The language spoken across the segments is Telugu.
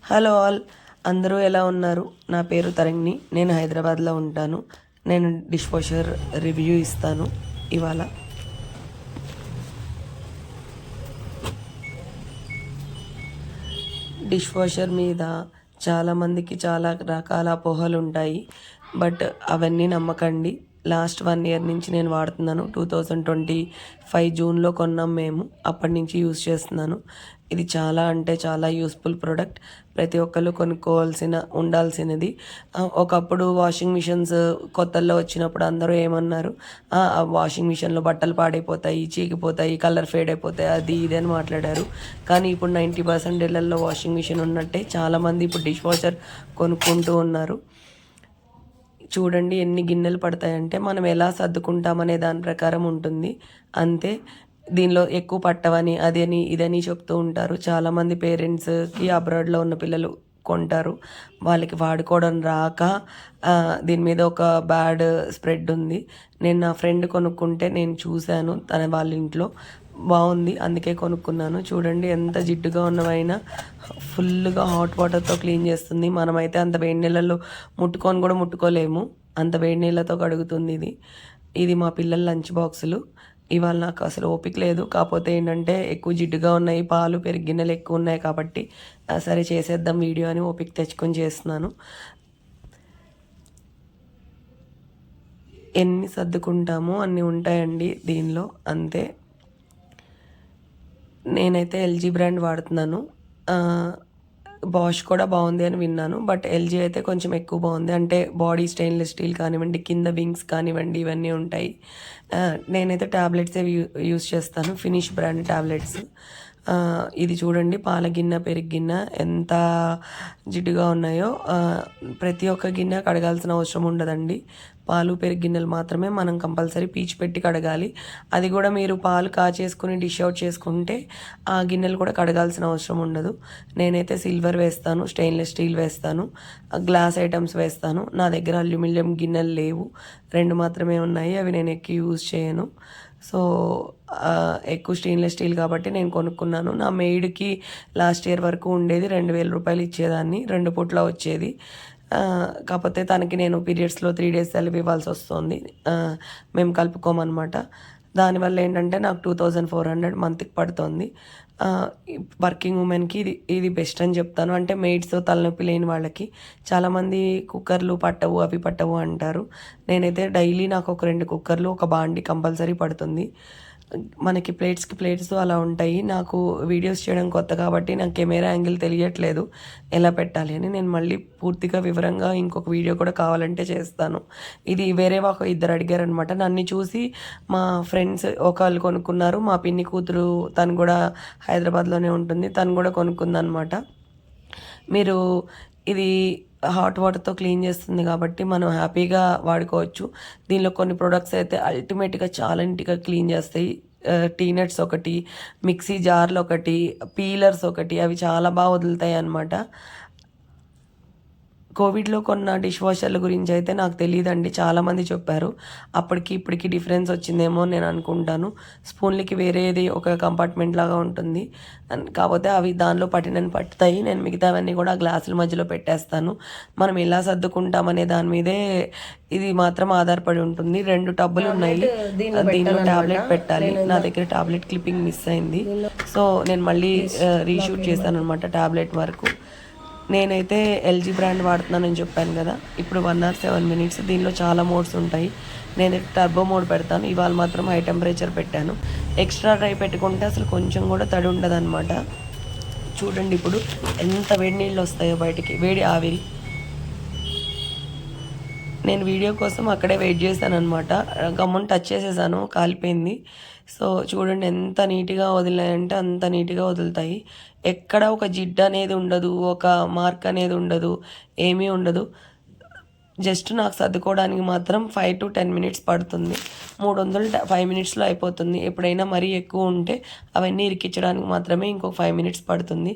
హలో ఆల్, అందరూ ఎలా ఉన్నారు? నా పేరు తరంగిణి. నేను హైదరాబాద్లో ఉంటాను. నేను డిష్ వాషర్ రివ్యూ ఇస్తాను ఇవాళ. డిష్ వాషర్ మీద చాలామందికి చాలా రకాల అపోహలు ఉంటాయి. బట్ అవన్నీ నమ్మకండి. లాస్ట్ 1 ఇయర్ నుంచి నేను వాడుతున్నాను. 2025 జూన్లో కొన్నాం మేము. అప్పటి నుంచి యూస్ చేస్తున్నాను. ఇది చాలా అంటే చాలా యూస్ఫుల్ ప్రోడక్ట్. ప్రతి ఒక్కళ్ళు ఉండాల్సినది. ఒకప్పుడు వాషింగ్ మిషన్స్ కొత్తల్లో వచ్చినప్పుడు అందరూ ఏమన్నారు, వాషింగ్ మిషన్లో బట్టలు పాడైపోతాయి, చీకిపోతాయి, కలర్ ఫేడ్ అయిపోతాయి, అది ఇది అని మాట్లాడారు. కానీ ఇప్పుడు 90% ఇళ్లలో వాషింగ్ మిషన్ ఉన్నట్టే చాలామంది ఇప్పుడు డిష్ వాషర్ కొనుక్కుంటూ ఉన్నారు. చూడండి ఎన్ని గిన్నెలు పడతాయంటే మనం ఎలా సర్దుకుంటామనే దాని ప్రకారం ఉంటుంది అంతే. దీనిలో ఎక్కువ పట్టవని అదని ఇదని చెప్తూ ఉంటారు. చాలామంది పేరెంట్స్కి అబ్రాడ్లో ఉన్న పిల్లలు కొంటారు, వాళ్ళకి వాడుకోవడం రాక దీని మీద ఒక బ్యాడ్ స్ప్రెడ్ ఉంది. నేను నా ఫ్రెండ్ కొనుక్కుంటే నేను చూశాను, తన వాళ్ళ ఇంట్లో బాగుంది, అందుకే కొనుక్కున్నాను. చూడండి ఎంత జిడ్డుగా ఉన్నవైనా ఫుల్గా హాట్ వాటర్తో క్లీన్ చేస్తుంది. మనమైతే అంత వేడి నీళ్ళలో ముట్టుకోలేము, అంత వేడి నీళ్ళతో కడుగుతుంది ఇది. ఇది మా పిల్లల లంచ్ బాక్సులు. ఇవాళ నాకు అసలు ఓపిక లేదు. కాకపోతే ఏంటంటే ఎక్కువ జిడ్డుగా ఉన్నాయి, పాలు పెరుగు గిన్నెలు ఎక్కువ ఉన్నాయి కాబట్టి సరే చేసేద్దాం వీడియో అని ఓపిక తెచ్చుకొని చేస్తున్నాను. ఎన్ని సర్దుకుంటామో అన్నీ ఉంటాయండి దీనిలో, అంతే. నేనైతే ఎల్జీ బ్రాండ్ వాడుతున్నాను. బాష్ కూడా బాగుంది అని విన్నాను, బట్ ఎల్జీ అయితే కొంచెం ఎక్కువ బాగుంది. అంటే బాడీ స్టెయిన్లెస్ స్టీల్ కానివ్వండి, కింద వింగ్స్ కానివ్వండి, ఇవన్నీ ఉంటాయి. నేనైతే ట్యాబ్లెట్సే యూస్ చేస్తాను, ఫినిష్ బ్రాండ్ ట్యాబ్లెట్స్. ఇది చూడండి పాల గిన్నె పెరుగు గిన్నె ఎంత జిడ్డుగా ఉన్నాయో. ప్రతి ఒక్క గిన్నె కడగాల్సిన అవసరం ఉండదండి. పాలు పెరుగు గిన్నెలు మాత్రమే మనం కంపల్సరీ పీచు పెట్టి కడగాలి. అది కూడా మీరు పాలు కాచేసుకుని డిష్ అవుట్ చేసుకుంటే ఆ గిన్నెలు కూడా కడగాల్సిన అవసరం ఉండదు. నేనైతే సిల్వర్ వేస్తాను, స్టెయిన్లెస్ స్టీల్ వేస్తాను, గ్లాస్ ఐటమ్స్ వేస్తాను. నా దగ్గర అల్యూమినియం గిన్నెలు లేవు, 2 మాత్రమే ఉన్నాయి. అవి నేను ఎక్కువ యూజ్ చేయను. సో ఎక్కువ స్టెయిన్లెస్ స్టీల్ కాబట్టి నేను కొనుక్కున్నాను. నా మెయిడ్కి లాస్ట్ ఇయర్ వరకు ఉండేది, 2,000 రూపాయలు ఇచ్చేదాన్ని, 2 పూట్ల వచ్చేది. కాకపోతే తనకి నేను పీరియడ్స్లో 3 డేస్ సెలవు ఇవ్వాల్సి వస్తుంది. మేము కలుపుకోమన్నమాట. దానివల్ల ఏంటంటే నాకు 2,400 మంత్కి పడుతుంది. వర్కింగ్ ఉమెన్కి ఇది బెస్ట్ అని చెప్తాను. అంటే మెయిడ్స్ తలనొప్పి లేని వాళ్ళకి. చాలామంది కుక్కర్లు పట్టవు అవి పట్టవు అంటారు. నేనైతే డైలీ నాకు ఒక 2 కుక్కర్లు ఒక బాండి కంపల్సరీ పడుతుంది. మనకి ప్లేట్స్ అలా ఉంటాయి. నాకు వీడియోస్ చేయడం కొత్త కాబట్టి నాకు కెమెరా యాంగిల్ తెలియట్లేదు ఎలా పెట్టాలి అని. నేను మళ్ళీ పూర్తిగా వివరంగా ఇంకొక వీడియో కూడా కావాలంటే చేస్తాను. ఇది వేరే ఇద్దరు అడిగారనమాట. నన్ను చూసి మా ఫ్రెండ్స్ ఒకళ్ళు కొనుక్కున్నారు. మా పిన్ని కూతురు, తను కూడా హైదరాబాద్లోనే ఉంటుంది, తను కూడా కొనుక్కుందనమాట. మీరు ఇది హాట్ వాటర్తో క్లీన్ చేస్తుంది కాబట్టి మనం హ్యాపీగా వాడుకోవచ్చు. దీనిలో కొన్ని ప్రొడక్ట్స్ అయితే అల్టిమేట్గా చాలా నీట్గా క్లీన్ చేస్తాయి. టీనట్స్ ఒకటి, మిక్సీ జార్లు ఒకటి, పీలర్స్ ఒకటి, అవి చాలా బాగా వదులుతాయి అన్నమాట. కోవిడ్లో కొన్న డిష్ వాషర్ల గురించి అయితే నాకు తెలియదండి, చాలామంది చెప్పారు. అప్పటికి ఇప్పటికి డిఫరెన్స్ వచ్చిందేమో నేను అనుకుంటాను. స్పూన్లకి వేరేది ఒక కంపార్ట్మెంట్ లాగా ఉంటుంది, కాకపోతే అవి దానిలో పట్టినని పట్టుతాయి. నేను మిగతావన్నీ కూడా గ్లాసుల మధ్యలో పెట్టేస్తాను. మనం ఎలా సర్దుకుంటామనే దాని మీదే ఇది మాత్రం ఆధారపడి ఉంటుంది. 2 టబ్బులు ఉన్నాయి, దీనిలో టాబ్లెట్ పెట్టాలి. నా దగ్గర టాబ్లెట్ క్లిప్పింగ్ మిస్ అయింది, సో నేను మళ్ళీ రీషూట్ చేశాను అనమాట టాబ్లెట్ వరకు. నేనైతే ఎల్జీ బ్రాండ్ వాడుతున్నానని చెప్పాను కదా. ఇప్పుడు 1 hour 7 minutes. దీనిలో చాలా మోడ్స్ ఉంటాయి. నేను టర్బో మోడ్ పెడతాను. ఇవాళ మాత్రం హై టెంపరేచర్ పెట్టాను. ఎక్స్ట్రా డ్రై పెట్టుకుంటే అసలు కొంచెం కూడా తడి ఉండదన్నమాట. చూడండి ఇప్పుడు ఎంత వేడి నీళ్ళు వస్తాయో బయటికి, వేడి ఆవిరి. నేను వీడియో కోసం అక్కడే వెయిట్ చేశాను అనమాట. గమ్మున టచ్ చేసేసాను, కాలిపోయింది. సో చూడండి ఎంత నీట్గా వదిలాయంటే అంత నీట్గా వదులుతాయి. ఎక్కడ ఒక జిడ్డు అనేది ఉండదు, ఒక మార్క్ అనేది ఉండదు, ఏమీ ఉండదు. జస్ట్ నాకు సర్దుకోవడానికి మాత్రం 5 to 10 minutes పడుతుంది. 300 5 minutesలో అయిపోతుంది. ఎప్పుడైనా మరీ ఎక్కువ ఉంటే అవన్నీ ఇరికించడానికి మాత్రమే ఇంకొక 5 minutes పడుతుంది.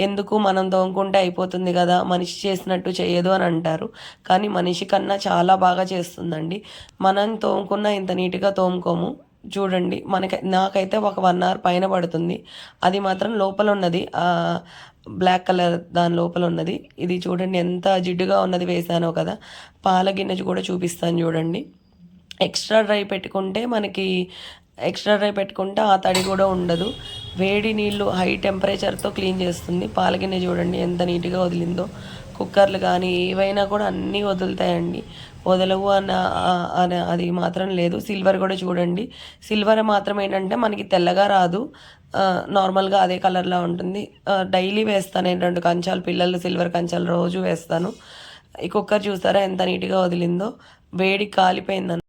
ఎందుకు, మనం తోముకుంటే అయిపోతుంది కదా, మనిషి చేసినట్టు చేయదు అని అంటారు. కానీ మనిషి కన్నా చాలా బాగా చేస్తుందండి. మనం తోముకున్న ఇంత నీట్గా తోముకోము. చూడండి నాకైతే ఒక 1 hour పైన పడుతుంది. అది మాత్రం లోపల ఉన్నది బ్లాక్ కలర్ దాని లోపల ఉన్నది. ఇది చూడండి ఎంత జిడ్డుగా ఉన్నది వేసానో కదా. పాల గిన్నె కూడా చూపిస్తాను చూడండి. ఎక్స్ట్రా డ్రై పెట్టుకుంటే ఆ తడి కూడా ఉండదు. వేడి నీళ్ళు హై టెంపరేచర్తో క్లీన్ చేస్తుంది. పాల గిన్నె చూడండి ఎంత నీట్గా వదిలిందో. కుక్కర్లు కానీ ఏవైనా కూడా అన్నీ వదులుతాయండి. వదలవు అది మాత్రం లేదు. సిల్వర్ కూడా చూడండి. సిల్వర్ మాత్రం ఏంటంటే మనకి తెల్లగా రాదు, నార్మల్గా అదే కలర్లా ఉంటుంది. డైలీ వేస్తాను నేను 2 కంచాలు, పిల్లలు సిల్వర్ కంచాలు రోజు వేస్తాను. ఈ కుక్కర్ చూసారా ఎంత నీట్గా వదిలిందో. వేడి కాలిపోయింది.